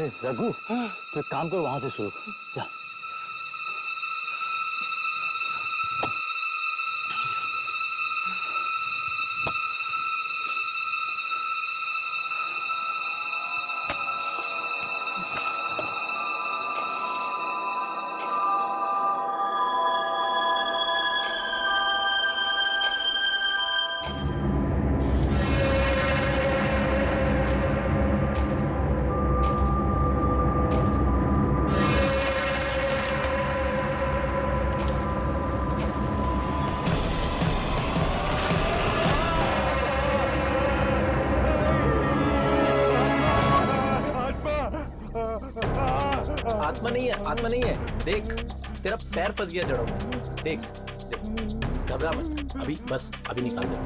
रघु तो एक काम करो, वहां से शुरू कर। जा। आत्मा नहीं है, देख तेरा पैर फंस गया जड़ों में। देख घबरा मत, अभी निकाल दे।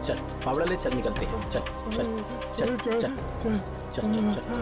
चल फावड़ा ले, चल निकलते हैं। चल चल चल चल चल चल चल।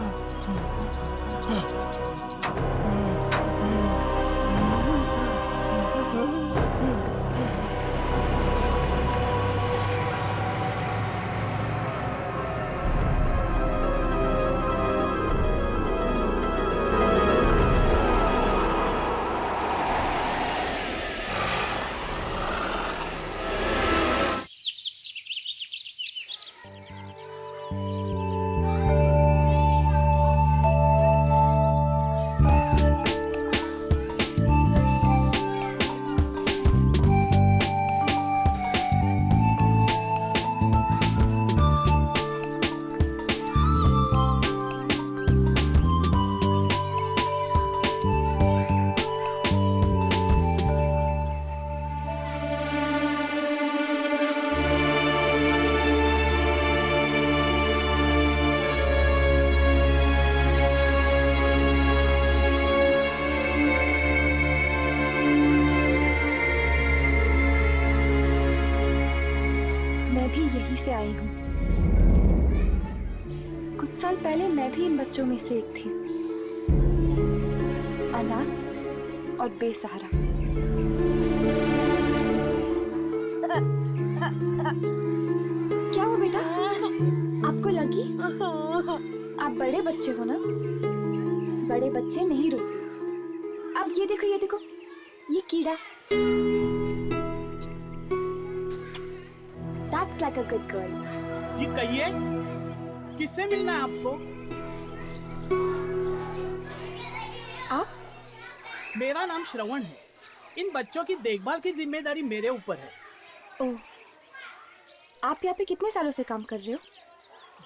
पहले मैं भी इन बच्चों में से एक थी, अनाथ और बेसहारा। क्या हुआ बेटा, आपको लगी? आप बड़े बच्चे हो ना, बड़े बच्चे नहीं रोते। अब ये देखो, ये कीड़ा। That's like a good girl. जी कहिए, किससे मिलना है आपको? आप? मेरा नाम श्रवण है। इन बच्चों की देखभाल की जिम्मेदारी मेरे ऊपर है। ओह, आप यहाँ पे कितने सालों से काम कर रहे हो?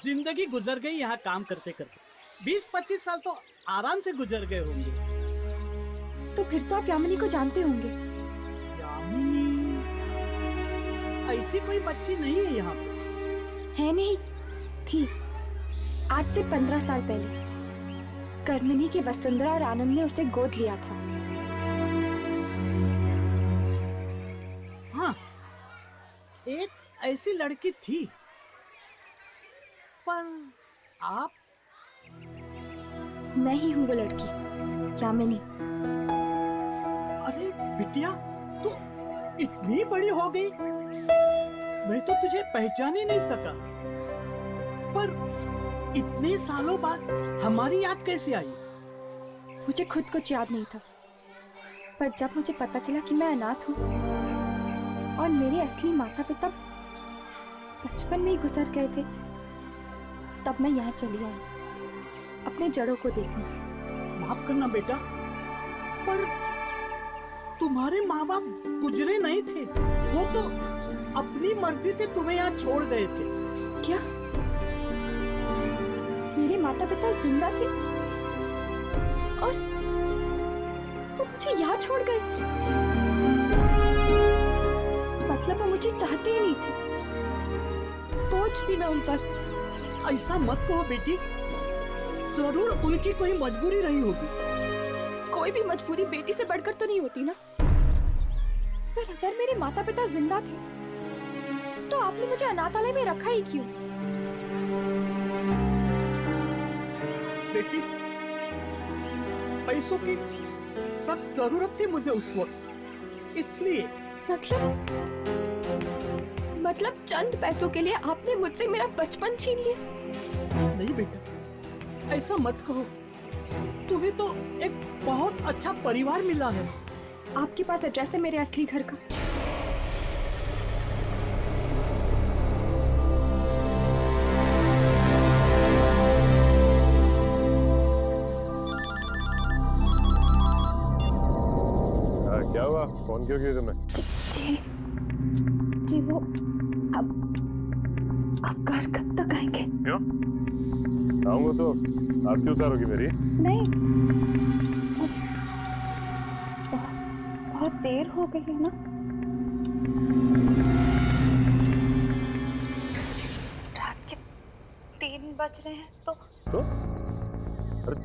जिंदगी गुजर गई यहाँ काम करते करते। 20-25 साल तो आराम से गुजर गए होंगे। तो फिर तो आप यामिनी को जानते होंगे। यामिनी? ऐसी कोई बच्ची नहीं है यहाँ पे। है नहीं, थी। आज से 15 साल पहले कर्मिनी के वसुंधरा और आनंद ने उसे गोद लिया था। हाँ, एक ऐसी लड़की थी। पर आप? मैं ही हूँ वो लड़की, यामिनी। अरे बिटिया, तू इतनी बड़ी हो गई, मैं तो तुझे पहचान ही नहीं सका। पर इतने सालों बाद हमारी याद कैसे आई? मुझे खुद कुछ याद नहीं था, पर जब मुझे पता चला कि मैं अनाथ हूँ और मेरे असली माता पिता बचपन में ही गुजर गए थे, तब मैं यहाँ चली आई अपने जड़ों को देखने। माफ करना बेटा, पर तुम्हारे माँ बाप गुजरे नहीं थे, वो तो अपनी मर्जी से तुम्हें यहाँ छोड़ गए थे। क्या मेरे माता पिता जिंदा थे और वो मुझे यहाँ छोड़ गए? मतलब वो मुझे चाहते ही नहीं थे, बोझ थी मैं उन पर। ऐसा मत कहो बेटी, जरूर उनकी कोई मजबूरी रही होगी। कोई भी मजबूरी बेटी से बढ़कर तो नहीं होती ना। पर अगर मेरे माता पिता जिंदा थे तो आपने मुझे अनाथालय में रखा ही क्यों? बेटी, पैसों की सख्त जरूरत थी मुझे उस वक्त, इसलिए। मतलब चंद पैसों के लिए आपने मुझसे मेरा बचपन छीन लिया? नहीं बेटा, ऐसा मत कहो। तुम्हें तो एक बहुत अच्छा परिवार मिला है। आपके पास एड्रेस है मेरे असली घर का? क्या हुआ? फोन क्यों किया तुमने? जी जी वो अब आप घर कब तक आएंगे? क्यों? आऊंगा तो आरती उतारोगी मेरी? नहीं, बहुत देर हो गई है ना। रात के 3 बज रहे हैं तो अरे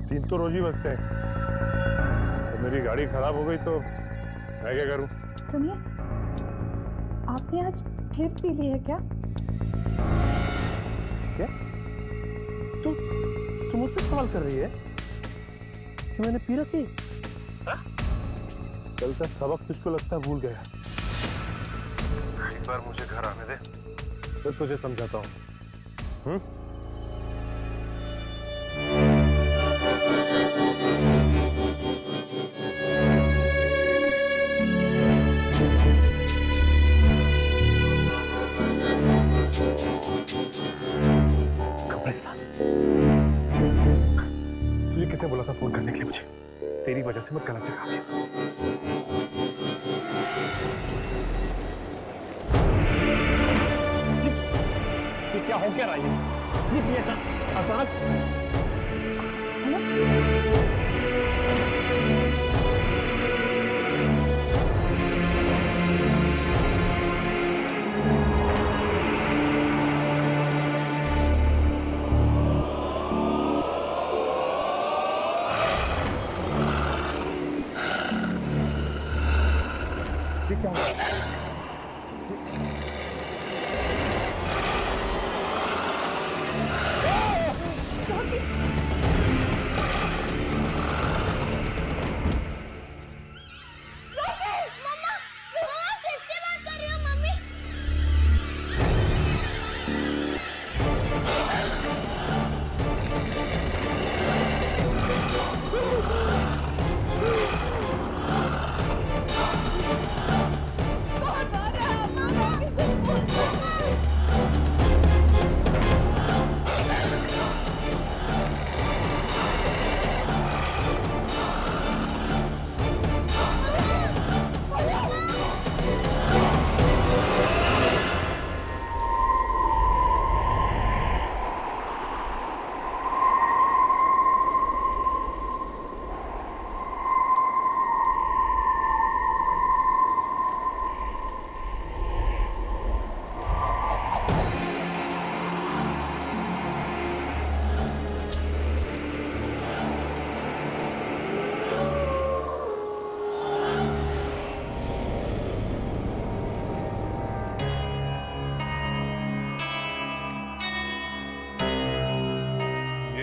3 तो रोज ही बजते हैं। तो मेरी गाड़ी खराब हो गई तो मैं क्या करूं? सुनिए, आपने आज फिर पी ली है क्या? क्या? तुम मुझसे सवाल कर रही है कि मैंने पी रखी? कल का सबक तुझको लगता है भूल गया। एक बार मुझे घर आने दे, फिर तुझे समझाता हूँ। तुझे किसने बोला था फोन करने के लिए मुझे? तेरी वजह से मैं गलत जगह गया। ये क्या हो क्या रहा है? ये अचानक ये क्या हुआ?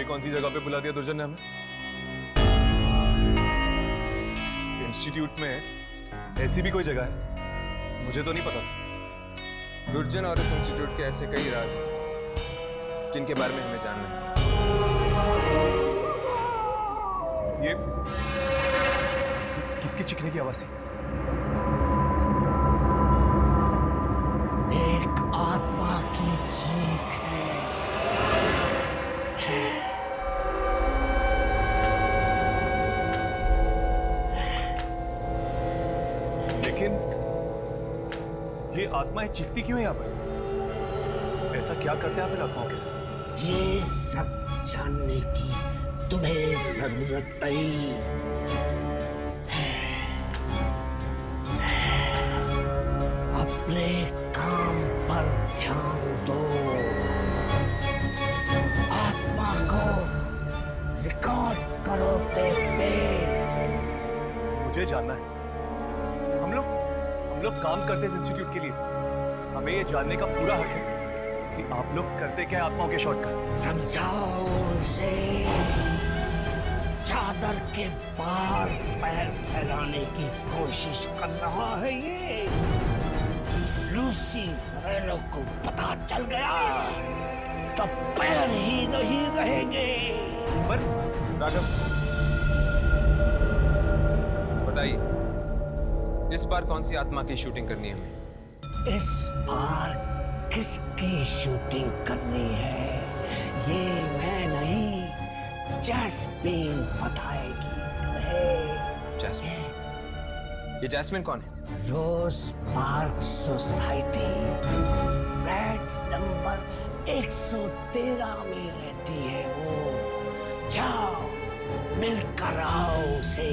कौन सी जगह पे बुला दिया दुर्जन ने हमें? इंस्टीट्यूट में ऐसी भी कोई जगह है? मुझे तो नहीं पता। दुर्जन और इस इंस्टीट्यूट के ऐसे कई राज हैं जिनके बारे में हमें जानना है। ये किसकी चीखने की आवाज थी? एक आत्मा की चीख है। लेकिन ये आत्माएं चीखती क्यों है यहाँ पर? ऐसा क्या करते हैं आप इन आत्माओं के साथ? ये सब जानने की तुम्हें जरूरत नहीं है। अपने काम पर ध्यान दो। आत्मा को रिकॉर्ड करो पे। मुझे जानना है। हम लोग काम करते हैं इस इंस्टीट्यूट के लिए। हमें ये जानने का पूरा हक है कि आप लोग करते क्या आत्माओं के शॉट का। समझाओ उसे। चादर के पार पैर फैलाने की कोशिश कर रहा है ये। लूसी फेलो को पता चल गया तो पैर ही नहीं रहेंगे। पर राघव, बताइए इस बार कौन सी आत्मा की शूटिंग करनी है हमें? इस बार किसकी शूटिंग करनी है ये मैं नहीं, जैस्मीन बताएगी तुम्हें। जैस्मिन? ये जैस्मिन कौन है? रोज पार्क सोसाइटी फ्लैट नंबर 113 में रहती है वो। जाओ मिलकर आओ उसे।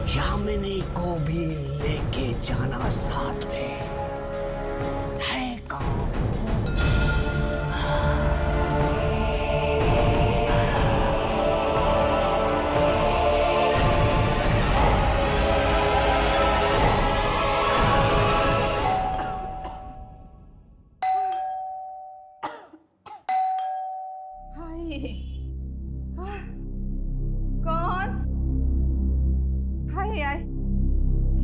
यामिनी को भी लेके जाना साथ में, है कौन? कौन? हाय हाय,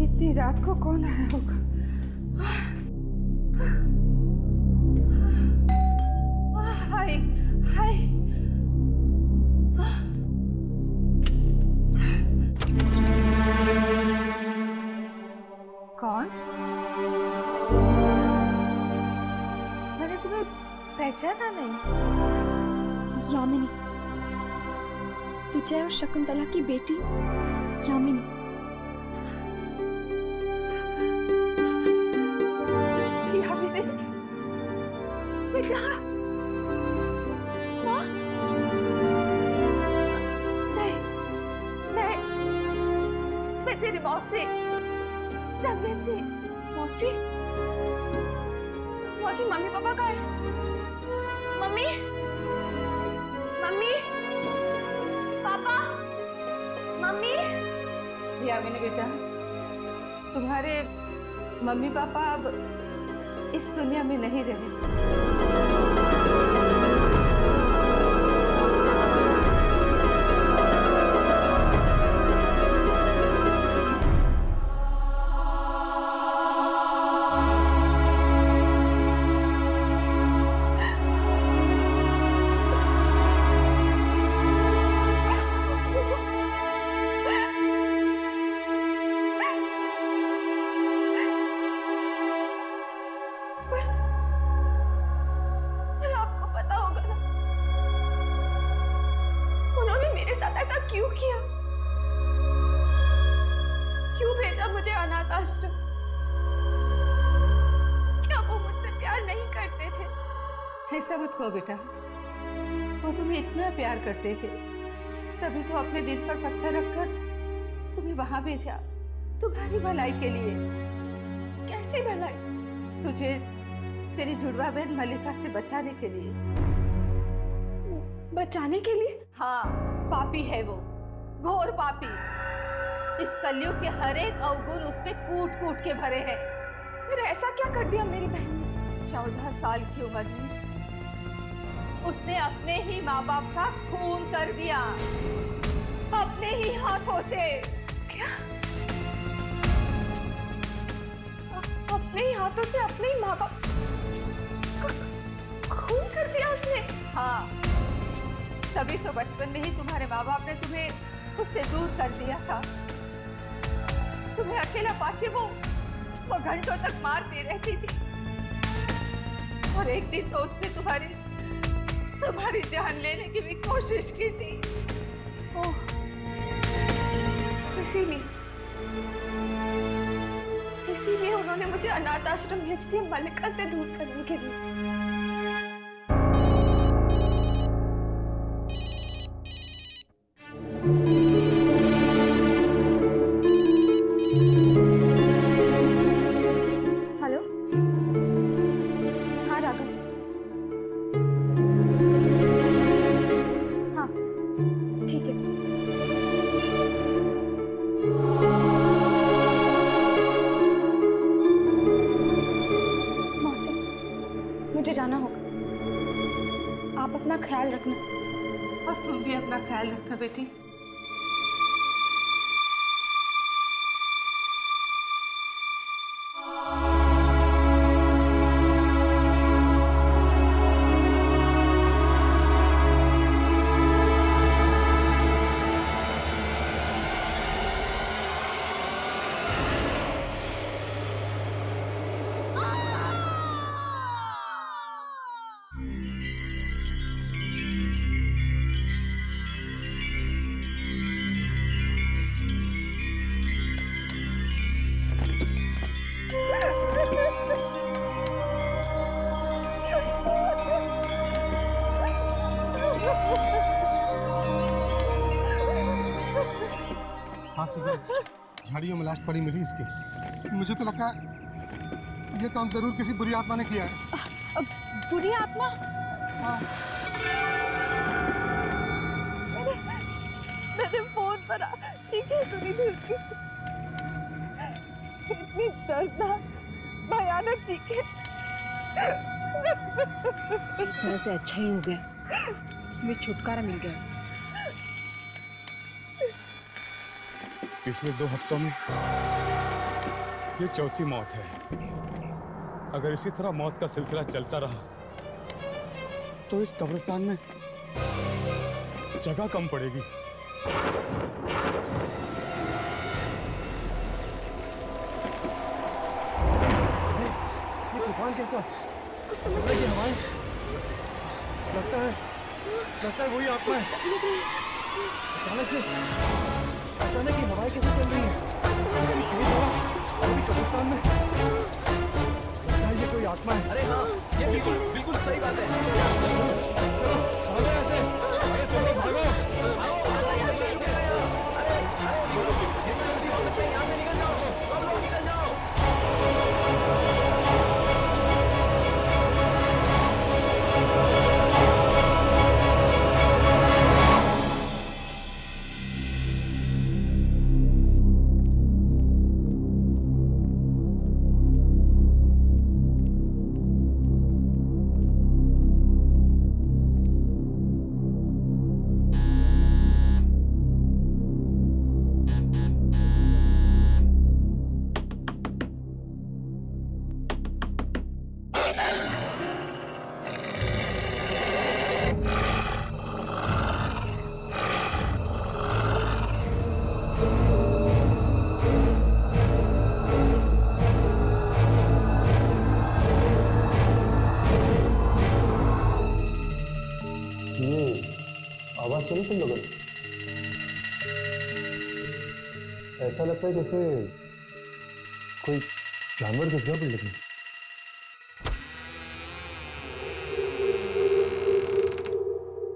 इतनी रात को कौन आया होगा? हाय हाय, कौन? मैंने तुम्हें पहचाना नहीं। यामिनी, विजय और शकुंतला की बेटी यामिनी। यामिनी, बेटा। माँ? नहीं, मैं तेरी मौसी दमयंती। मौसी? मौसी, मम्मी पापा कहाँ है? मम्मी? मम्मी? पापा? मम्मी? यामिनी बेटा, तुम्हारे मम्मी पापा अब इस दुनिया में नहीं रहे। क्यों किया? क्यों भेजा मुझे अनाथ आश्रम? क्या वो मुझसे प्यार नहीं करते थे? ऐसा मत कहो बेटा, वो तुम्हें इतना प्यार करते थे, तभी तो अपने दिल पर पत्थर रखकर तुम्हें वहां भेजा, तुम्हारी भलाई के लिए। कैसी भलाई? तुझे तेरी जुड़वा बहन मल्लिका से बचाने के लिए। बचाने के लिए? हाँ, पापी है वो, घोर पापी। इस कलयुग के हर एक अवगुण उसमें कूट कूट के भरे हैं। फिर ऐसा क्या कर दिया मेरी बहन? 14 साल की उम्र में उसने अपने ही माँ बाप का खून कर दिया, अपने ही हाथों से। क्या? अपने ही हाथों से अपने ही माँ बाप खून कर दिया उसने? हाँ, तभी तो बचपन में ही तुम्हारे माँ बाप ने तुम्हें उससे दूर कर दिया था। तुम्हें अकेला पाके वो घंटों तक मारती रहती थी, और एक दिन तो उसने तुम्हारी जान लेने की भी कोशिश की थी। ओह, इसीलिए उन्होंने मुझे अनाथ आश्रम भेज दिया मल्लिका से दूर करने के लिए। मुझे जाना होगा, आप अपना ख्याल रखना। और तुम भी अपना ख्याल रखना बेटी। हाँ सुबह झाड़ियों में लाश पड़ी मिली इसकी। मुझे तो लगता है ये काम जरूर किसी बुरी आत्मा ने किया है। बुरी आत्मा? हाँ। मैंने फोन पर चीखें सुनी थी उसकी, इतनी दर्दनाक भयानक चीखें। एक तरह से अच्छा ही हो गया, मुझे छुटकारा मिल गया उससे। पिछले 2 हफ्तों में ये चौथी मौत है। अगर इसी तरह मौत का सिलसिला चलता रहा तो इस कब्रिस्तान में जगह कम पड़ेगी। ये तूफान कैसा? कुछ समझ की हवाएं लगता है वही आत्मा है। अचानक की हवाएं कैसे चल रही हैं? समझ में नहीं। अभी कब्रिस्तान में लगता है ये कोई आत्मा है। अरे हाँ, ये बिल्कुल बिल्कुल सही बात है। भागो ऐसे, अरे चलो भागो। यहाँ से निकल जाओ, सब लोग निकल जाओ। आवाज सुनी तुम लोगों ने? ऐसा लगता है जैसे कोई जानवर घुस गया बिल्डिंग में।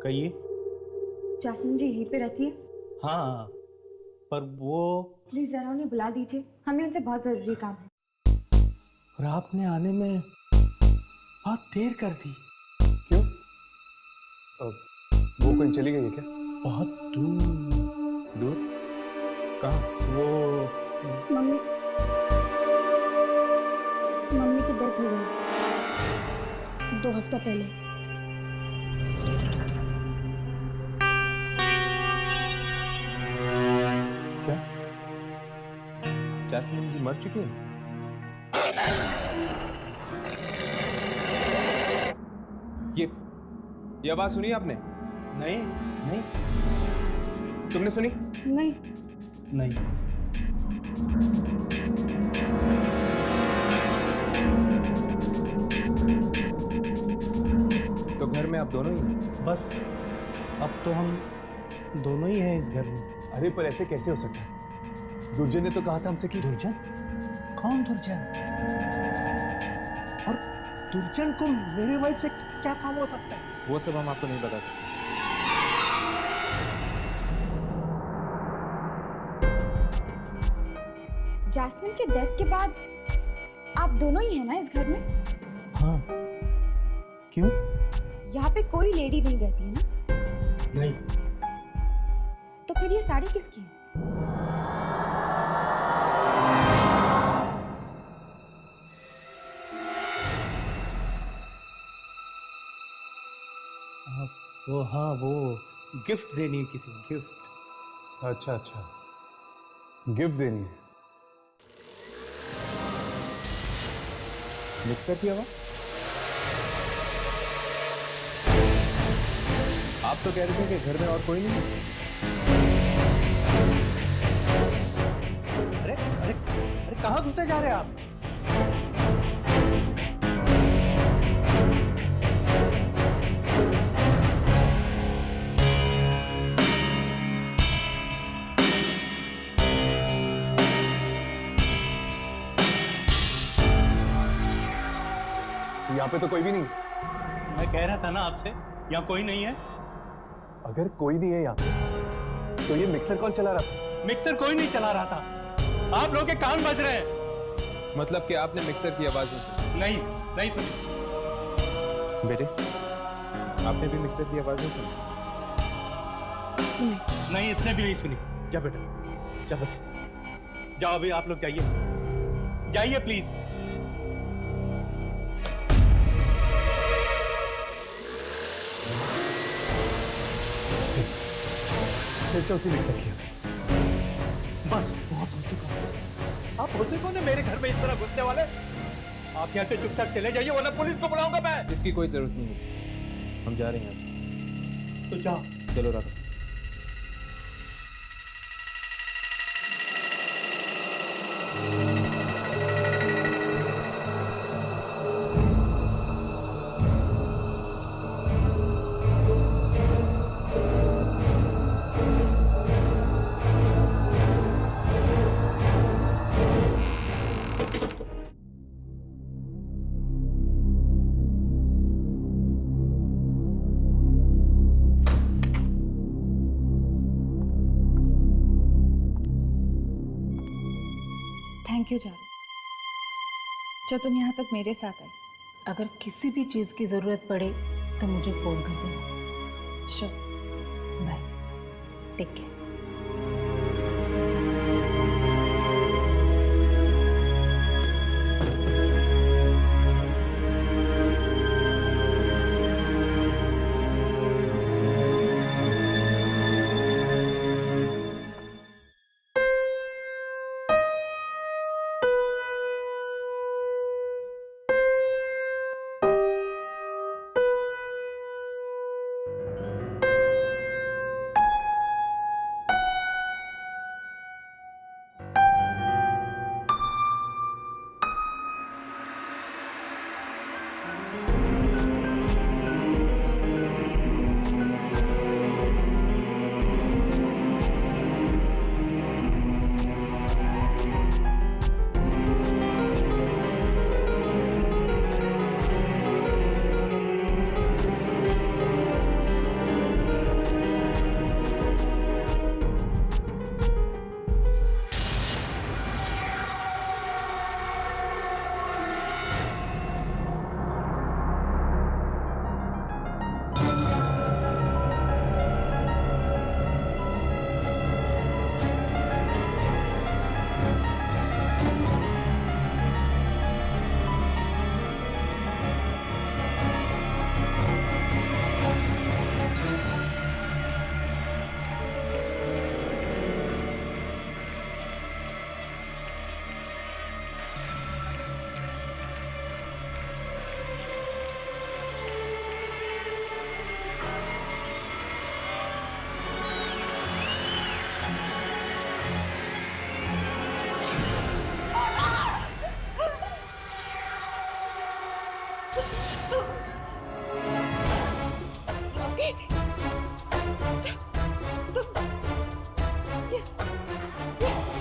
कहिए। जासमीन जी यहीं पे रहती है? हाँ, पर वो प्लीज जरा उन्हें बुला दीजिए, हमें उनसे बहुत जरूरी काम है। और आपने आने में बहुत देर कर दी। क्यों? वो कहीं चली गई है क्या? बहुत दूर। दूर? कहाँ? वो मम्मी की डेथ हो गई 2 हफ्ता पहले। क्या? जैस्मिन जी मर चुकी है? ये आवाज सुनी आपने? नहीं नहीं तुमने सुनी? नहीं। नहीं। तो घर में आप दोनों ही हैं? बस अब तो हम दोनों ही हैं इस घर में। अरे पर ऐसे कैसे हो सकता है? दुर्जन ने तो कहा था हमसे कि दुर्जन? कौन दुर्जन? और दुर्जन को मेरे वाइफ से क्या काम हो सकता है? वो सब हम आपको नहीं बता सकते। जासमीन के डेथ के बाद आप दोनों ही हैं ना इस घर में? हाँ। क्यों? यहाँ पे कोई लेडी नहीं रहती है ना? नहीं। तो फिर ये साड़ी किसकी है? वो हाँ, वो गिफ्ट देनी है किसी को, गिफ्ट। अच्छा अच्छा, गिफ्ट देनी है। मिक्सर की आवाज? आप तो कह रहे थे कि घर में और कोई नहीं है। अरे अरे अरे कहाँ घुसे जा रहे हैं आप? यहाँ पे तो कोई भी नहीं। मैं कह रहा था ना आपसे, यहाँ कोई नहीं है। अगर कोई नहीं है यहाँ पे तो ये मिक्सर कौन चला रहा था? मिक्सर कोई नहीं चला रहा था, आप लोगों के कान बज रहे हैं। मतलब कि आपने मिक्सर की आवाज़ सुनी? नहीं, नहीं सुनी। बेटे, आपने भी मिक्सर की आवाज़ नहीं सुनी? नहीं, इसने भी नहीं सुनी। जा बेटा, जा बेटा, जाओ अभी आप लोग जाइए, जाइए प्लीज। फिर से उसी मिक्सर की आवाज। बस बहुत हो चुका है। आप होते कौन है मेरे घर में इस तरह घुसने वाले? आप यहाँ से चुपचाप चले जाइए वरना पुलिस को बुलाऊंगा मैं। इसकी कोई जरूरत नहीं है, हम जा रहे हैं यहाँ से। तो जाओ। चलो राघव। थैंक यू चारू, जो तुम यहाँ तक मेरे साथ आए। अगर किसी भी चीज़ की ज़रूरत पड़े तो मुझे फ़ोन कर देना। Sure, bye, take care.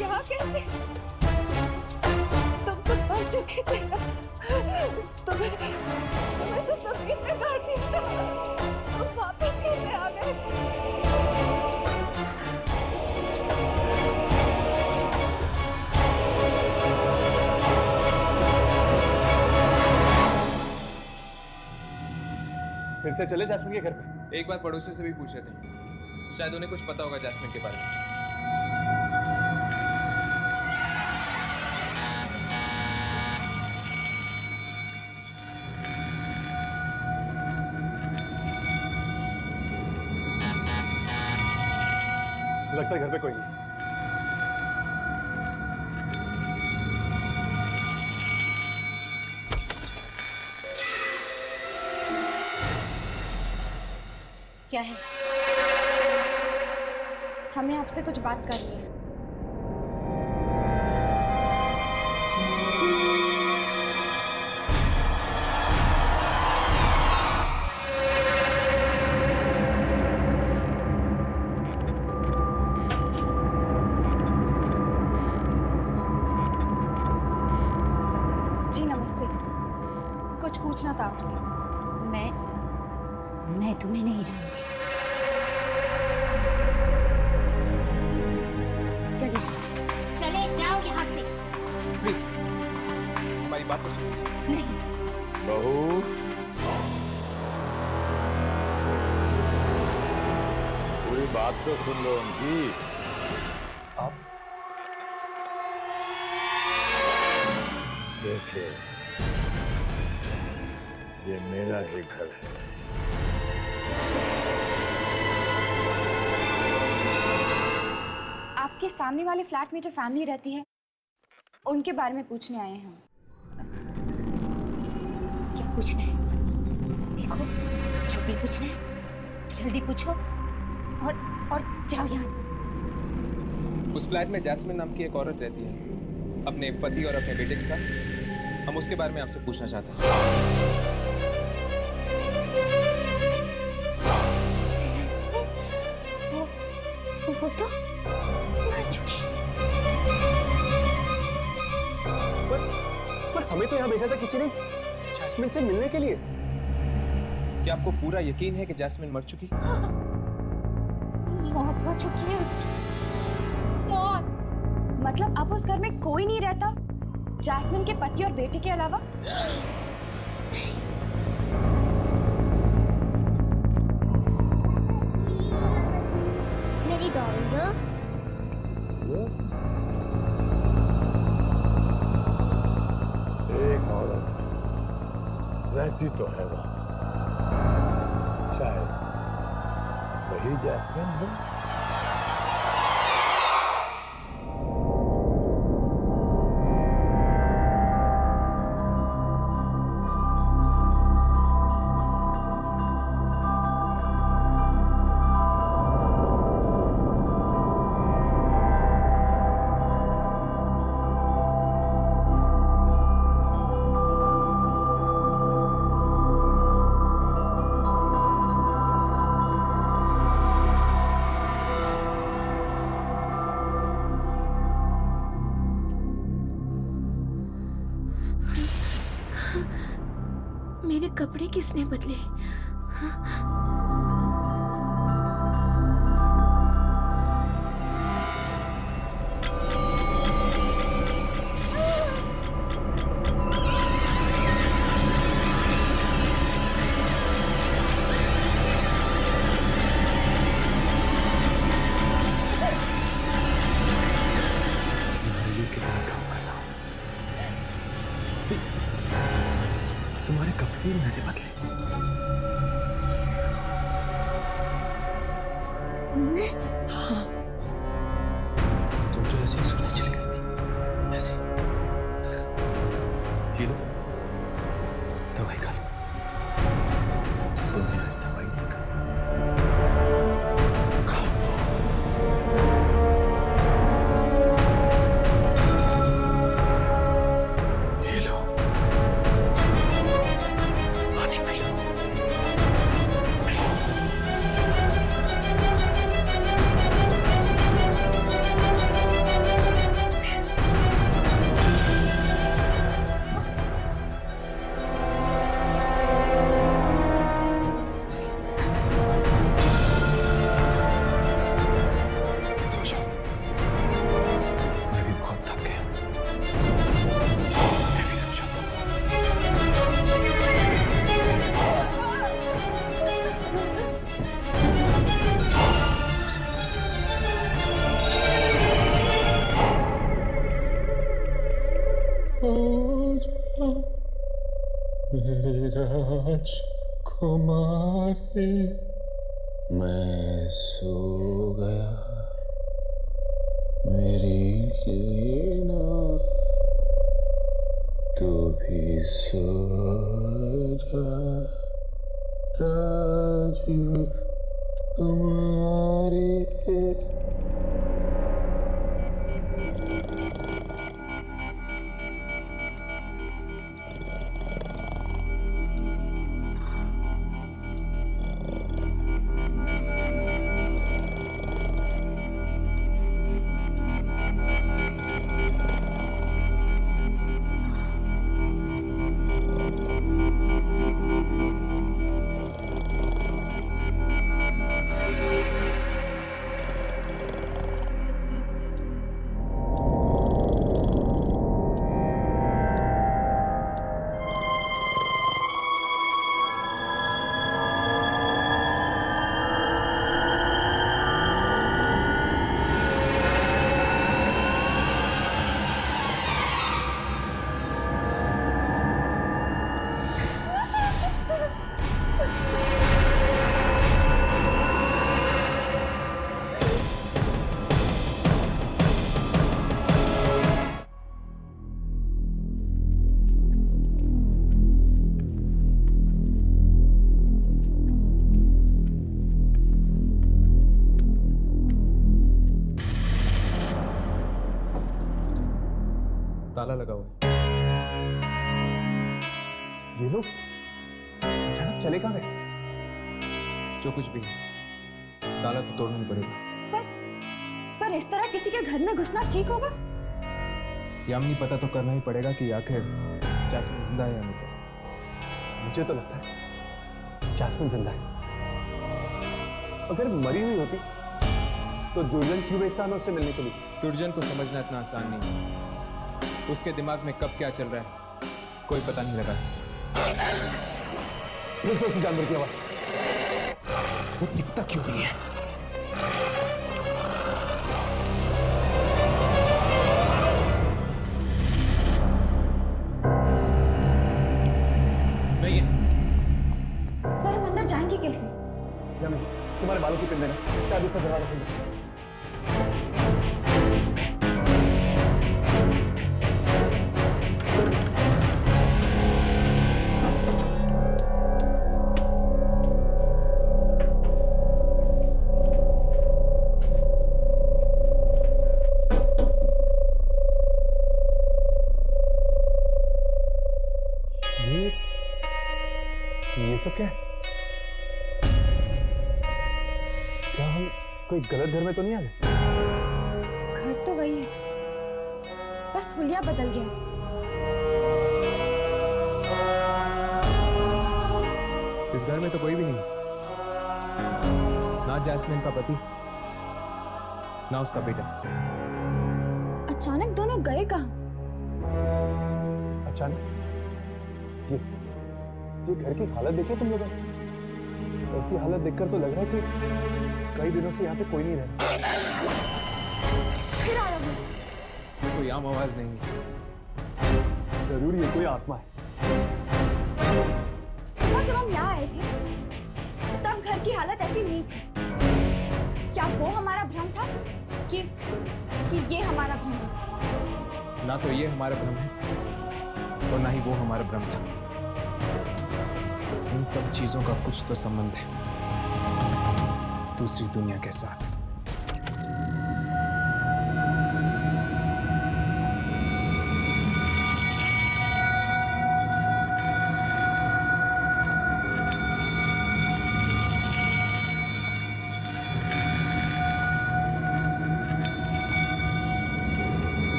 यहाँ कैसे? तुम तो मर चुके थे ना। तुम्हें तो जमीन में गाड़ दिया था। तुम वापस कैसे आ गए? फिर से चले जैस्मिन के घर पे। एक बार पड़ोसी से भी पूछ लेते हैं, शायद उन्हें कुछ पता होगा जैस्मिन के बारे में। लगता है घर पे कोई नहीं। क्या है? हमें आपसे कुछ बात करनी है। जी नमस्ते, कुछ पूछना था आपसे। मैं तुम्हें नहीं जानती। चले जाओ, चले जाओ यहाँ से। प्लीज हमारी बात तो सुनिए। नहीं, बहू, पूरी बात तो सुन लो उनकी। आप देखिए, ये मेरा ही घर है। आपके सामने वाले फ्लैट में जो फैमिली रहती है उनके बारे में पूछने आए हैं हम। क्या पूछना है? देखो, जो भी पूछना है जल्दी पूछो और जाओ यहाँ से। उस फ्लैट में जैस्मिन नाम की एक औरत रहती है, अपने पति और अपने बेटे के साथ। हम उसके बारे में आपसे पूछना चाहते हैं। वो तो मर चुकी। पर हमें तो यहाँ भेजा था किसी ने जैस्मिन से मिलने के लिए। क्या आपको पूरा यकीन है कि जैस्मिन मर चुकी? मौत हो चुकी है उसकी। मौत मतलब अब उस घर में कोई नहीं रहता जैस्मिन के पति और बेटे के अलावा? मेरी डॉल एक औरत रहती तो है वहां, शायद वही जैस्मिन है। मेरे कपड़े किसने बदले? तुम्हारे कपड़े भी मैंने बदले। हाँ, तुम तो ऐसे ही सोने चली गई थी, ऐसे। ये लो, दवाई खा लो। तुमने आज दवाई नहीं खाई। मेरी राजकुमारी, मैं सो गया, मेरी लीना, तू भी सो जा, राजकुमारी। ताला लगा हुआ है। ये लोग अचानक चले कहाँ गए? जो कुछ भी है, ताला तो तोड़ना ही पड़ेगा। पर इस तरह किसी के घर में घुसना ठीक होगा? यामिनी, पता तो करना ही पड़ेगा कि आखिर जैस्मिन जिंदा है या नहीं। मुझे तो लगता है जैस्मिन जिंदा है। अगर मरी हुई होती तो दुर्जन क्यों भेजता हमें उससे मिलने के लिए? दुर्जन को समझना इतना आसान नहीं है। उसके दिमाग में कब क्या चल रहा है कोई पता नहीं लगा सकता। फिर से उसी जानवर की आवाज। वो दिखता क्यों नहीं है? नहीं है। पर हम अंदर जाएंगे कैसे? तुम्हारे बालों की पिन देना, शादी से दरवाजा खोल दो। ये सब क्या है? क्या हम कोई गलत घर में तो नहीं आ गए? घर तो वही है, बस हुलिया बदल गया है। इस घर में तो कोई भी नहीं, ना जैस्मिन का पति ना उसका बेटा। अचानक दोनों गए कहाँ? अचानक ये घर की हालत देखी तुम लोगों ने? ऐसी हालत देखकर तो लग रहा है कि कई दिनों से यहाँ पे कोई नहीं रहा। फिर आ रहा हूँ। कोई आम आवाज नहीं है। जरूर ये कोई आत्मा है। सुबह जब हम यहाँ आए थे तब घर की हालत ऐसी नहीं थी। क्या वो हमारा भ्रम था कि ये हमारा भ्रम था? ना तो ये हमारा भ्रम है और ना ही वो हमारा भ्रम था। इन सब चीजों का कुछ तो संबंध है दूसरी दुनिया के साथ।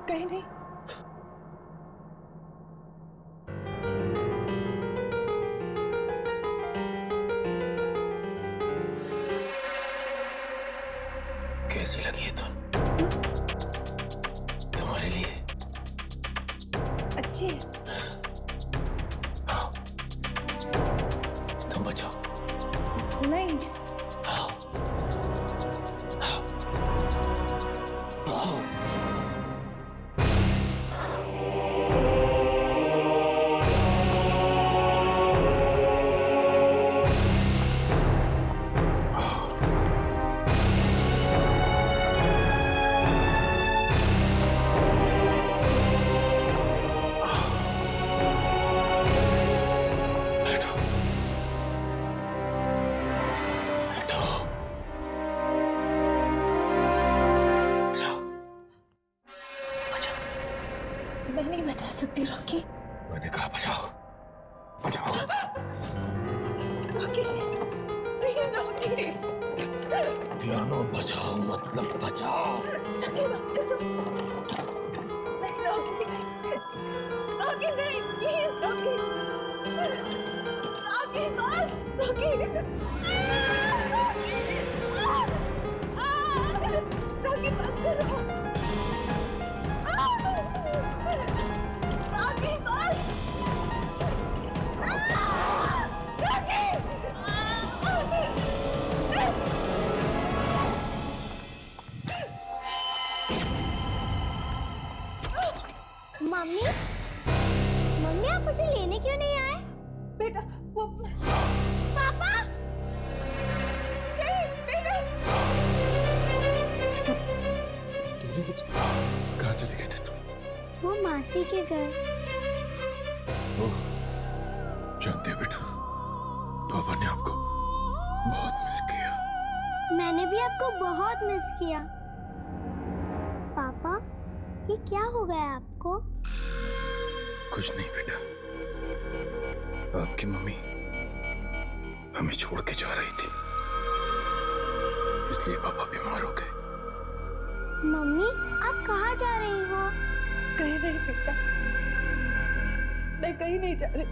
कहीं नहीं। कैसी लगी है तुम? तुम्हारे लिए अच्छी है। आओ, तुम बचाओ। नहीं, आओ, आओ, आओ। मैं नहीं बचा सकती रॉकी। मैंने कहा बचाओ, बचाओ। Rocky, please Rocky. पियानो बचाओ मतलब बचाओ। रॉकी बस करो। नहीं रॉकी, रॉकी नहीं, प्लीज रॉकी। रॉकी बस, रॉकी। रॉकी बस करो। रॉकी बस। रॉकी। मौसी के घर। जानते हैं बेटा, पापा ने आपको बहुत मिस किया। मैंने भी आपको बहुत मिस किया। पापा, ये क्या हो गया आपको? कुछ नहीं बेटा, आपकी मम्मी हमें छोड़ के जा रही थी, इसलिए पापा बीमार हो गए। मम्मी, आप कहाँ जा रही हो? कहीं नहीं बेटा, मैं कहीं नहीं जा रही।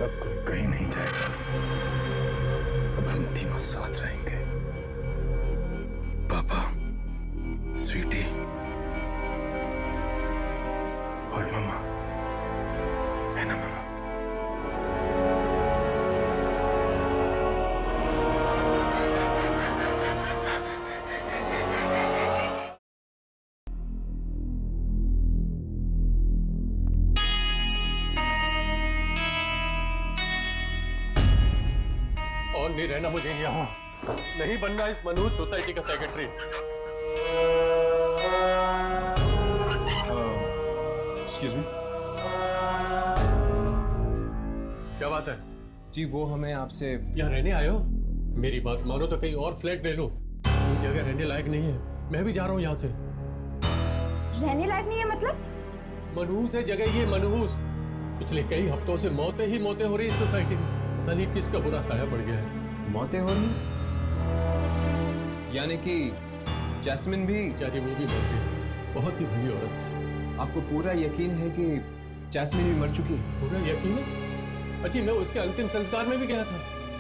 अब कोई कहीं नहीं जाएगा, अब हम तीनों साथ रहेंगे। पापा, स्वीटी और मामा, है ना मामा? और नहीं रहना मुझे यहाँ, नहीं बनना इस मनहूस सोसाइटी का सेक्रेटरी। Excuse me. क्या बात है? जी वो हमें आपसे यहाँ रहने आए हो? मेरी बात मानो तो कहीं और फ्लैट ले लो, ये जगह रहने लायक नहीं है। मैं भी जा रहा हूँ यहाँ से। रहने लायक नहीं है मतलब? मनहूस है जगह ये, मनहूस। पिछले कई हफ्तों से मौतें ही मौतें हो रही है सोसाइटी में। पता नहीं किसका बुरा साया पड़ गया है। मौतें हो रही, यानी कि जैस्मिन भी? बेचारी वो भी मर गई, बहुत ही भली औरत थी। आपको पूरा यकीन है कि जैस्मिन भी मर चुकी है? पूरा यकीन है? अजी मैं उसके अंतिम संस्कार में भी गया था।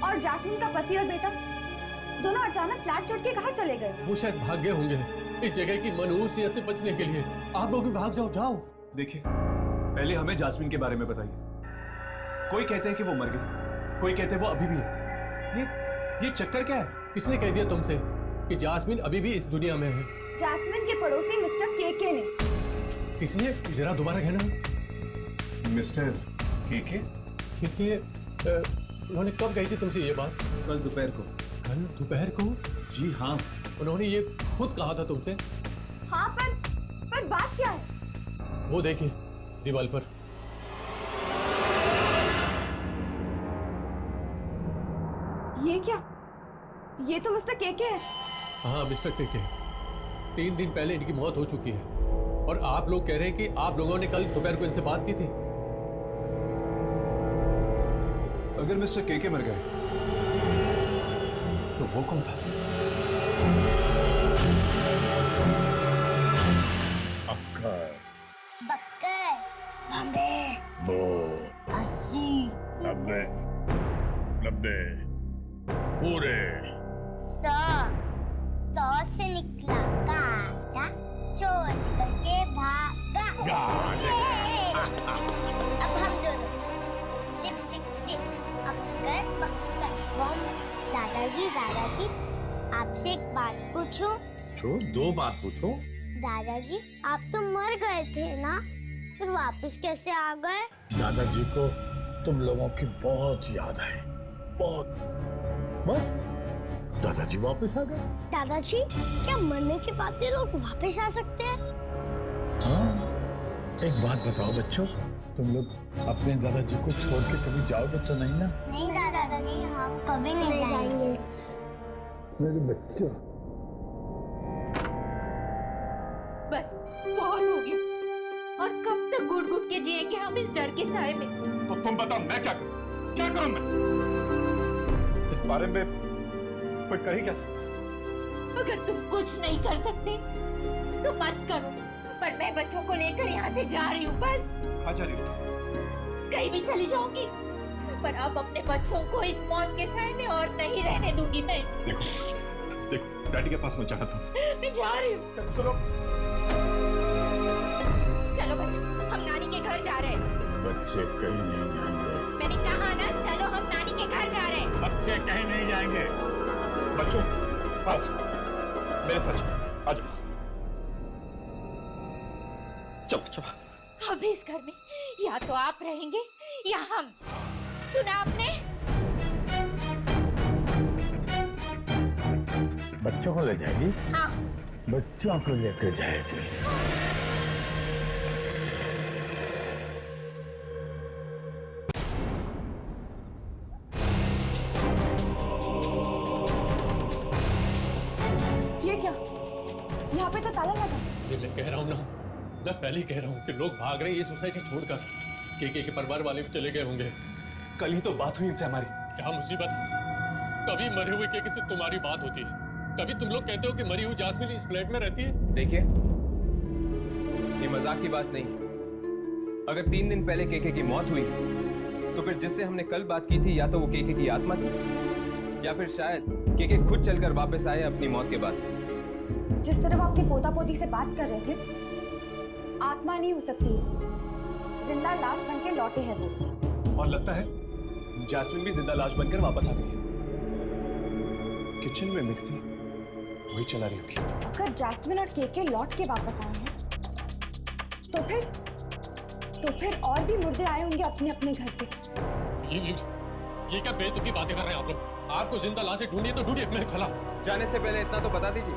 और जास्मिन का पति और बेटा दोनों अचानक फ्लैट छोड़ के कहाँ चले गए? वो शायद भाग गए होंगे इस जगह की मनहूसियत से बचने के लिए। आप लोग भी भाग जाओ। जाओ। देखिए, पहले हमें जास्मिन के बारे में बताइए। कोई कहते हैं कि वो मर गई, कोई कहते हैं वो अभी भी है। ये चक्कर क्या है? किसने कह दिया तुमसे कि जास्मिन अभी भी इस दुनिया में है? जास्मिन के पड़ोसी मिस्टर केके ने। किसने? जरा दोबारा कहना। मिस्टर केके? केके उन्होंने कब कही थी तुमसे ये बात? कल दोपहर को। कल दोपहर को? जी हाँ, उन्होंने ये खुद कहा था तुमसे? हाँ, पर बात क्या है? वो देखिए दीवार पर। ये क्या? ये तो मिस्टर केके है। हाँ, मिस्टर केके। 3 दिन पहले इनकी मौत हो चुकी है और आप लोग कह रहे हैं कि आप लोगों ने कल दोपहर को इनसे बात की थी। अगर मिस्टर केके मर गए तो वो कौन था? अक्कर, बक्कर, बम्बे, बो, 80, 90, 90, पूरे 100 से निकला काटा, चोर करके भागा। अब हम दोनों टिप टिप टिप, अक्कर बक्कर बम। दादाजी, आपसे एक बात पूछूं? पूछो, 2 बात पूछो। दादाजी, आप तो मर गए थे ना, फिर वापस कैसे आ गए? दादाजी को तुम लोगों की बहुत याद है, बहुत। दादाजी वापस आ गए। दादाजी, क्या मरने के बाद भी लोग वापस आ सकते हैं? हाँ, एक बात बताओ बच्चों, तुम लोग अपने दादाजी को छोड़ के कभी जाओगे तो नहीं ना? नहीं दादाजी, हम कभी नहीं जाएंगे। मेरे बच्चों। बस बहुत हो गया। और कब तक घुट घुट के जिएंगे हम इस डर के साए में? तो तुम बताओ मैं क्या करूं? क्या करूं मैं? इस बारे में कोई कर ही क्या सकता? अगर तुम कुछ नहीं कर सकते तो मत करो, पर मैं बच्चों को लेकर यहाँ से जा रही हूँ। बस। कहाँ जा रही हो? कहीं भी चली जाऊंगी, पर अब अपने बच्चों को इस मौत के साए में और नहीं रहने दूंगी मैं। देखो, डैडी के पास मैं चाहता हूँ। मैं जा रही हूँ। सुनो, चलो बच्चों, हम नानी के घर जा रहे हैं। बच्चे कहीं नहीं जाएंगे। मैंने कहा ना, चलो हम नानी के घर जा रहे हैं। बच्चे कहीं नहीं जाएंगे। बच्चों, आओ, मेरे साथ चलो, आ जाओ। चलो चलो। अब इस घर में या तो आप रहेंगे या हम। सुना आपने? बच्चों को ले जाएगी? हाँ। बच्चों को लेकर जाएगी। तो ताला लगा है। ये मैं कह रहा हूँ ना, मैं पहले ही कह रहा हूँ कि लोग भाग रहे हैं ये सोसाइटी छोड़कर। के परिवार वाले भी चले गए होंगे। कल ही तो बात हुई इनसे हमारी। क्या मुसीबत है? कभी मरे हुए के से तुम्हारी बात होती है, कभी तुम लोग कहते हो कि मरी हुई जासमीन इस फ्लैट में रहती है। देखिए, ये मजाक की बात नहीं। अगर 3 दिन पहले केके की मौत हुई तो फिर जिससे हमने कल बात की थी या तो वो केके की आत्मा थी या फिर शायद केके खुद चलकर वापस आए अपनी मौत के बाद। जिस तरह वो अपने पोता पोती से बात कर रहे थे, आत्मा नहीं हो सकती है, जिंदा लाश बन के लौटे हैं वो। और लगता है जैस्मिन भी जिंदा लाश बनकर वापस आ गई है। किचन में मिक्सी वही चला रही होगी। अगर जैस्मिन और केके लौट के वापस आए हैं तो फिर और भी मुर्दे आए होंगे अपने अपने घर पे। ये क्या बेतुकी बातें कर रहे हैं आप लोग? आपको जिंदा लाशें ढूंढिए तो ढूंढिए, मैं चला। जाने से पहले इतना तो बता दीजिए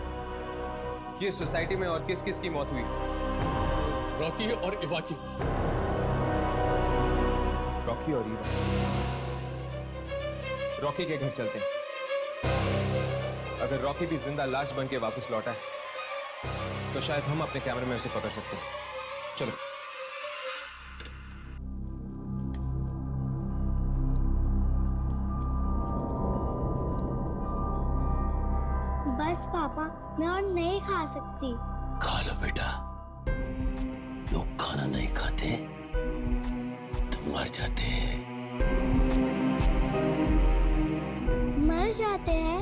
कि इस सोसाइटी में और किस किस की मौत हुई। रॉकी और इवा की। रॉकी और इवा। रॉकी के घर चलते हैं। अगर रॉकी भी जिंदा लाश बन के वापस लौटा है तो शायद हम अपने कैमरे में उसे पकड़ सकते हैं। चलो। बस पापा, मैं और नहीं खा सकती। खा लो बेटा, लोग खाना नहीं खाते तो मर जाते हैं। मर जाते हैं?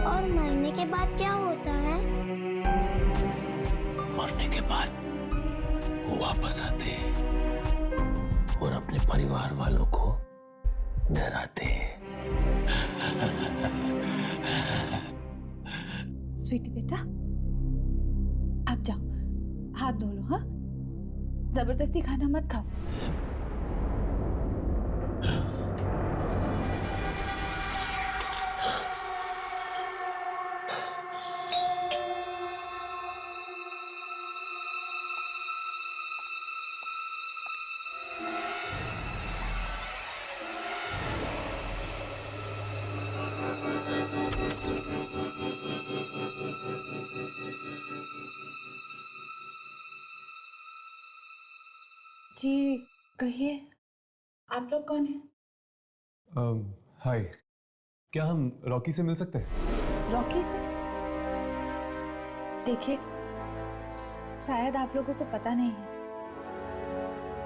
और मरने के बाद क्या होता है? मरने के बाद वो वापस आते हैं और अपने परिवार वालों को डराते हैं। स्वीटी बेटा, आप जाओ, हाथ धो लो। हाँ, जबरदस्ती खाना मत खाओ। जी कहिए, आप लोग कौन हैं? हाय, क्या हम रॉकी से मिल सकते हैं? रॉकी से? देखिए, शायद आप लोगों को पता नहीं है,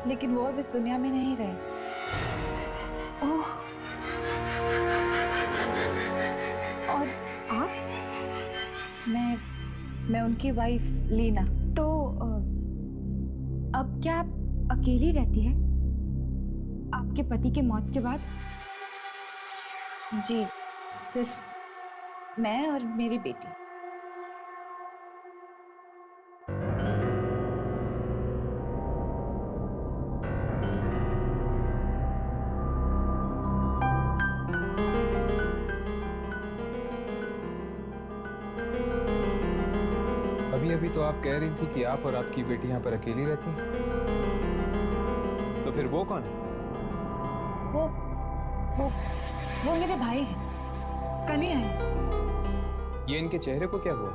लेकिन वो अब इस दुनिया में नहीं रहे। ओह, और आप? मैं उनकी वाइफ लीना। तो अब क्या आप अकेली रहती है आपके पति के मौत के बाद? जी, सिर्फ मैं और मेरी बेटी। अभी तो आप कह रही थी कि आप और आपकी बेटी यहाँ पर अकेली रहती हैं। तो फिर वो कौन है? वो मेरे भाई हैं, कल ही आए। ये इनके चेहरे को क्या हुआ?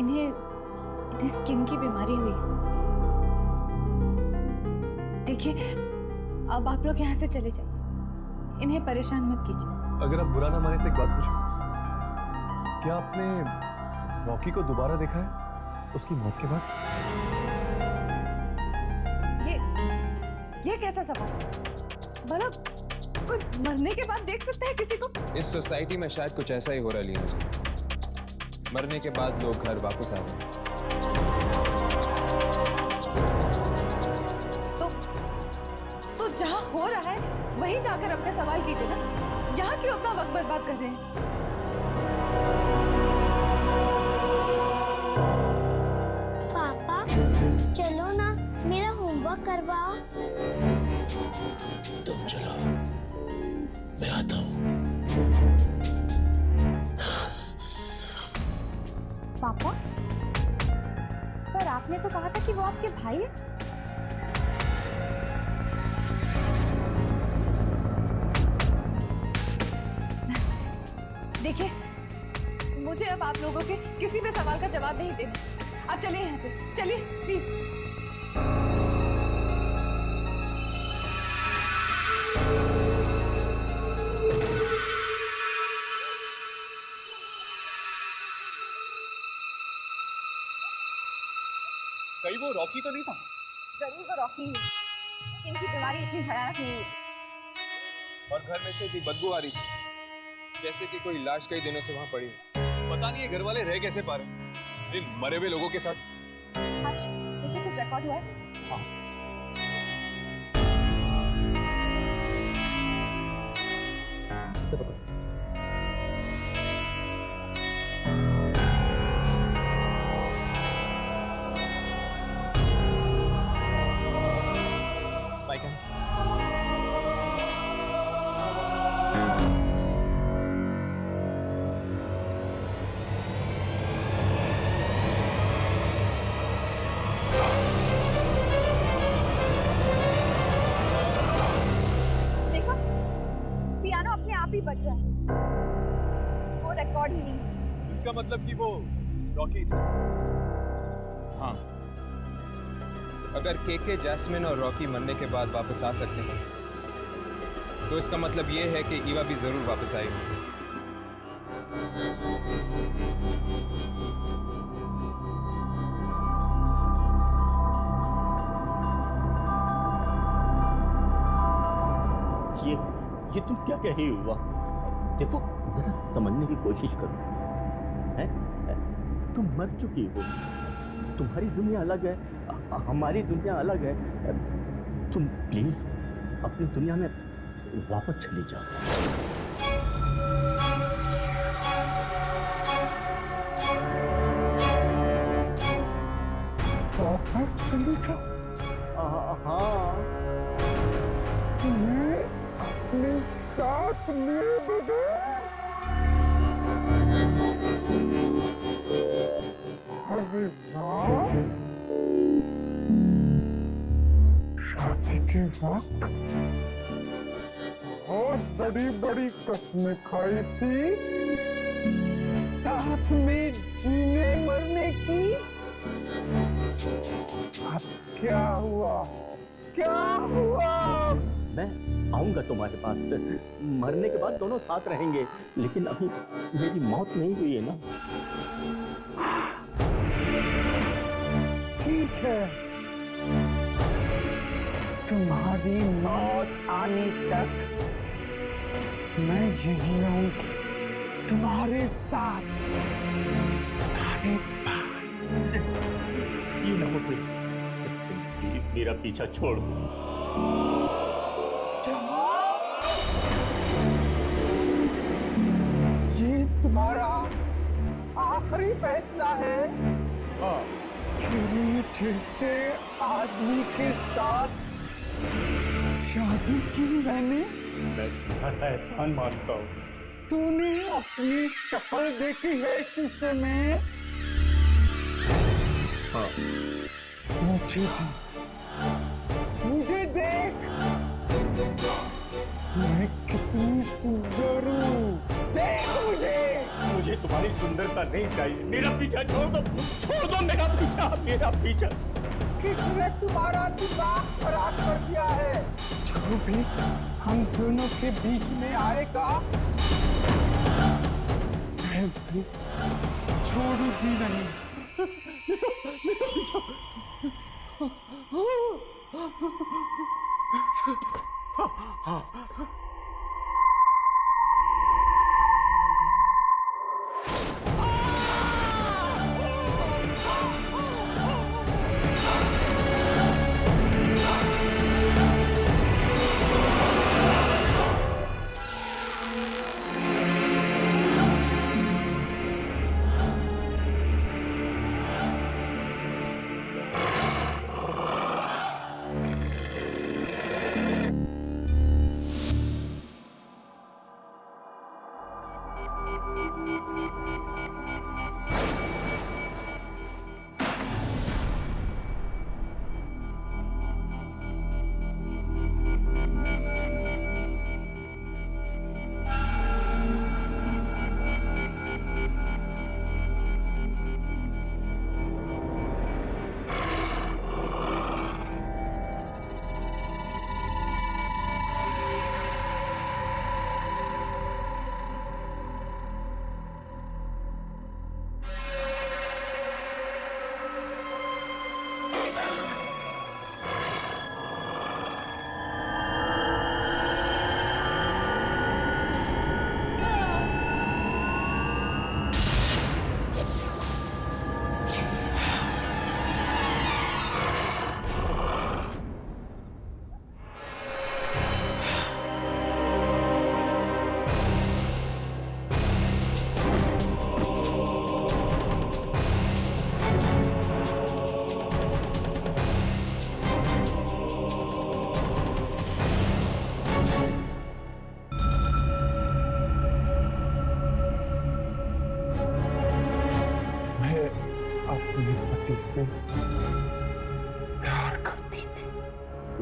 इन्हें स्किन की बीमारी हुई। देखिए, अब आप लोग यहाँ से चले जाइए, इन्हें परेशान मत कीजिए। अगर आप बुरा ना माने तो एक बात पूछूं, क्या आपने रॉकी को दोबारा देखा है उसकी मौत के बाद? ये कैसा सवाल है? भला कोई मरने के बाद देख सकता है किसी को? इस सोसाइटी में शायद कुछ ऐसा ही हो रहा है लीना जी। मरने के बाद लोग घर वापस आ रहे हैं। तो जहाँ हो रहा है वहीं जाकर अपने सवाल कीजिए ना। यहाँ क्यों अपना वक्त बर्बाद कर रहे हैं? पापा, चलो ना, मेरा होमवर्क करवाओ। तुम चलो, मैं आता हूँ। पापा, पर आपने तो कहा था कि वो आपके भाई है। देखिए, मुझे अब आप लोगों के किसी भी सवाल का जवाब नहीं देना। आप चलिए यहाँ से, चलिए प्लीज। कहीं वो रॉकी तो नहीं था? जरूर वो रॉकी है। इनकी बीमारी इतनी भयानक नहीं हुई। और घर में से भी बदबू आ रही थी, जैसे कि कोई लाश कई दिनों से वहां पड़ी। पता नहीं ये घर वाले रह कैसे पा रहे इन मरे हुए लोगों के साथ। देखिए कुछ रिकॉर्ड हुआ है। से पता स्पाइक है। देखो, पियानो अपने आप ही बज रहा है। वो रिकॉर्ड ही नहीं है। इसका मतलब कि वो रॉकी थी। हाँ, अगर केके, जैस्मिन और रॉकी मरने के बाद वापस आ सकते हैं, तो इसका मतलब ये है कि ईवा भी जरूर वापस आएगी। ये तुम क्या कह रही हो युवा? देखो जरा समझने की कोशिश करो। हैं? तुम मर चुकी हो, तुम्हारी दुनिया अलग है, हमारी दुनिया अलग है। तुम प्लीज अपनी दुनिया में वापस चली जाओ। वापस चली जाओ? हाँ, तुम्हें अपने साथ लिए बगैर अरे वाह! शादी के वक्त बहुत बड़ी बड़ी कस्में खाई थी, साथ में जीने मरने की। अब क्या हुआ? क्या हुआ? मैं आऊंगा तुम्हारे पास, मरने के बाद दोनों साथ रहेंगे, लेकिन अभी मेरी मौत नहीं हुई है ना। ठीक है, तुम्हारी मौत आने तक मैं यहीं रहूंगी, तुम्हारे साथ, तुम्हारे पास। ये ना हो प्लीज मेरा पीछा छोड़ दो। ये तुम्हारा आखिरी फैसला है? हाँ। तेरे जैसे आदमी के साथ शादी की मैंने? मैं तुम्हारा एहसान मानता हूँ। तूने अपनी शक्ल देखी है शीशे में? हाँ। मुझे देख, मैं कितनी सुंदर हूँ। देख मुझे तुम्हारी सुंदरता नहीं चाहिए, मेरा पीछा छोड़ दो मेरा पीछा। किसने तुम्हारा दिमाग खराब कर दिया है? जो भी हम दोनों के बीच में आएगा, मैं उसे छोड़ूंगी नहीं।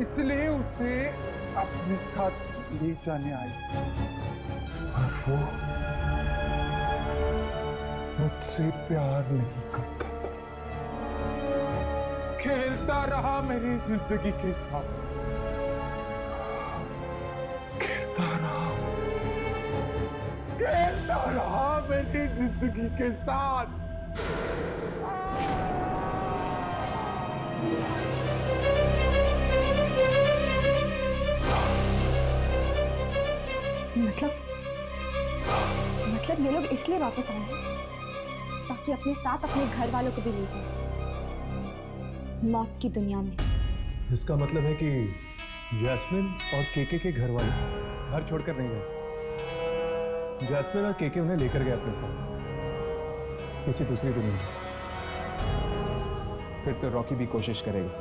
इसलिए उसे अपने साथ ले जाने आई और वो मुझसे प्यार नहीं करता था। खेलता रहा मेरी जिंदगी के साथ, खेलता रहा मेरी जिंदगी के साथ। मतलब ये लोग इसलिए वापस आए हैं ताकि अपने साथ अपने घर वालों को भी ले जाए मौत की दुनिया में। इसका मतलब है कि जैस्मिन और केके के घर वाले घर छोड़कर नहीं गए। जैस्मिन और केके उन्हें लेकर गए अपने साथ किसी दूसरी दुनिया में। फिर तो रॉकी भी कोशिश करेगा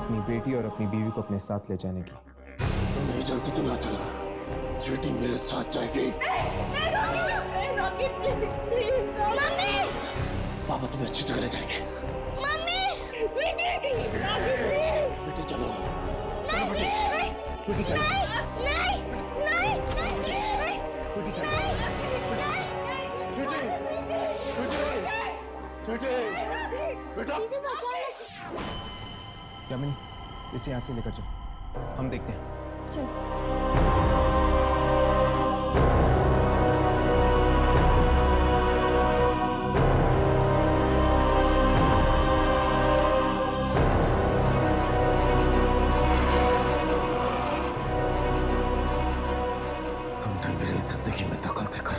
अपनी बेटी और अपनी बीवी को अपने साथ ले जाने की। नहीं जल्दी तो ना चला, स्वीटी मेरे साथ जाएगी। पापा तुम्हें अच्छी जगह ले जाएंगे। स्वीटी चलो, स्वीटी चलो, स्वीटी चलो, स्वीटी बेटा। यामिनी, इसे यहाँ से लेकर चलो, हम देखते हैं। तुमने मेरी जिंदगी में दखल देकर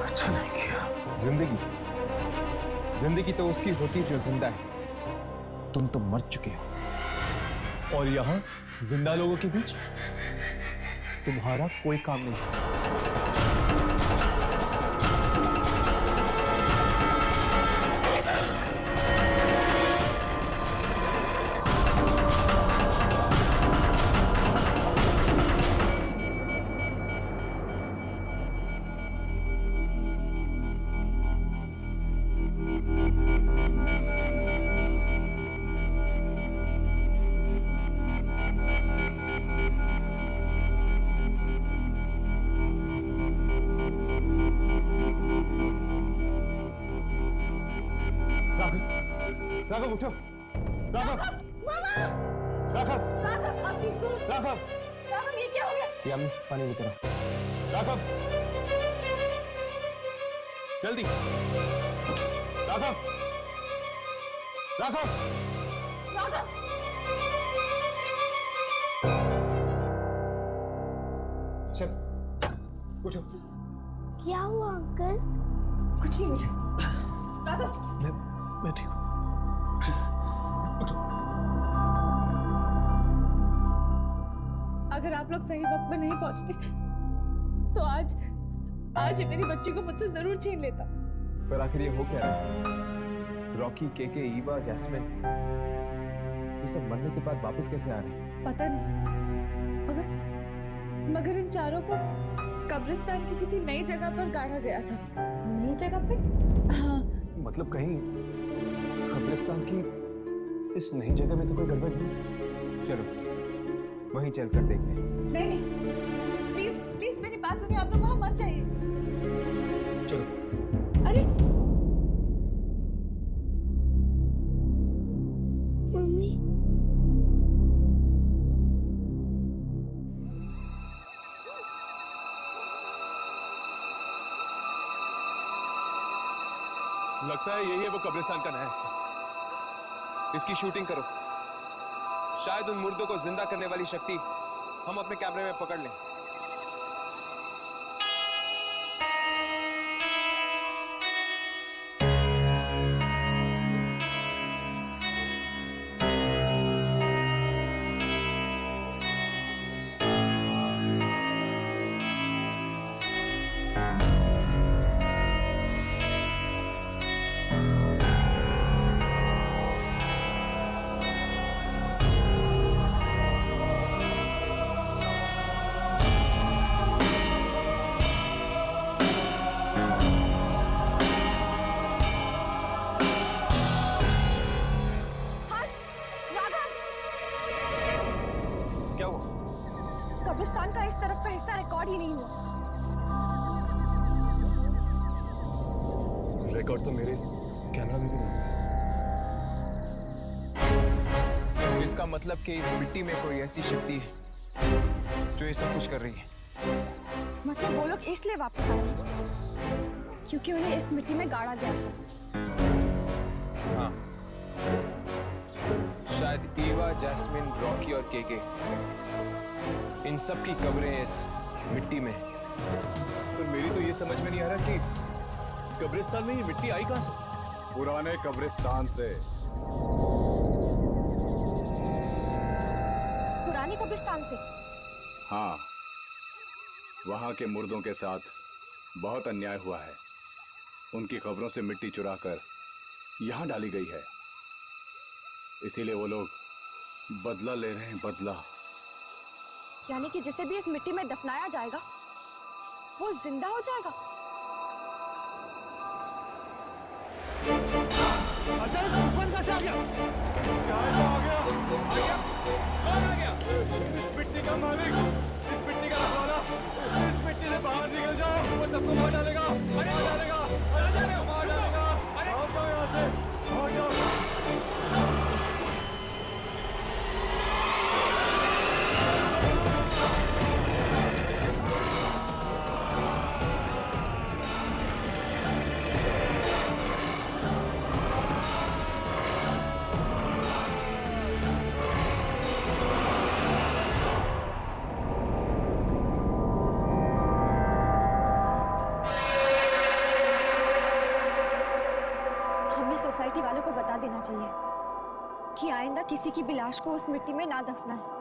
अच्छा नहीं किया। जिंदगी तो उसकी होती जो जिंदा है। तुम तो मर चुके हो और यहाँ जिंदा लोगों के बीच तुम्हारा कोई काम नहीं। राघव उठो, राघव, राघव, राघव, ये क्या हो गया? यामिनी, पानी लेकर आओ। राघव, जल्दी, राघव, राघव, चल, उठो। क्या हुआ अंकल? कुछ नहीं बेटा। राघव, मैं ठीक हूँ। अगर आप लोग सही वक्त में नहीं पहुंचते तो आज मेरी बच्ची को मुझसे जरूर छीन लेता। पर आखिर ये हो क्या रहा है? रॉकी, केके, ईवा, जैस्मिन, ये सब मरने के बाद वापस कैसे आ रहे हैं? पता नहीं, मगर इन चारों को कब्रिस्तान की किसी नई जगह पर गाड़ा गया था। नई जगह पे? हाँ। मतलब कहीं कब्रिस्तान की इस नई जगह में तो कोई गड़बड़ नहीं। चलो वहीं चलकर देखते हैं। नहीं, प्लीज प्लीज मेरी बात सुनिए, आप लोग वहां मत जाइए। चलो। अरे मम्मी, लगता है यही है वो कब्रिस्तान का नया हिस्सा। इसकी शूटिंग करो, शायद उन मुर्दों को जिंदा करने वाली शक्ति हम अपने कैमरे में पकड़ लें। इसका मतलब कि इस मिट्टी में कोई ऐसी शक्ति है जो ये सब कुछ कर रही है। मतलब वो लोग इसलिए वापस आए क्योंकि उन्हें इस मिट्टी में गाड़ा गया था। हाँ, शायद ईवा, जैस्मिन, रॉकी और केके, इन सब की कब्रें इस मिट्टी में। पर मेरी तो ये समझ में नहीं आ रहा कि कब्रिस्तान में ये मिट्टी आई कहां से? पुराने कब्रिस्तान से। पुरानी कब्रिस्तान से? हाँ, वहां के मुर्दों के साथ बहुत अन्याय हुआ है। उनकी कब्रों से मिट्टी चुराकर यहां डाली गई है, इसीलिए वो लोग बदला ले रहे हैं, बदला। यानी कि जिसे भी इस मिट्टी में दफनाया जाएगा वो जिंदा हो जाएगा। अचानक तूफान कैसे आ गया? क्या है, आ गया? कौन आ गया? इस मिट्टी का मालिक, इस मिट्टी का रखवाला, इस मिट्टी से बाहर निकल जाओ, वो सबको मार डालेगा, मार डालेगा, मार डालेगा, मार डालेगा। भाग जाओ यहाँ से, भाग जाओ। सोसाइटी वालों को बता देना चाहिए कि आइंदा किसी की भी लाश को उस मिट्टी में ना दफनाएं।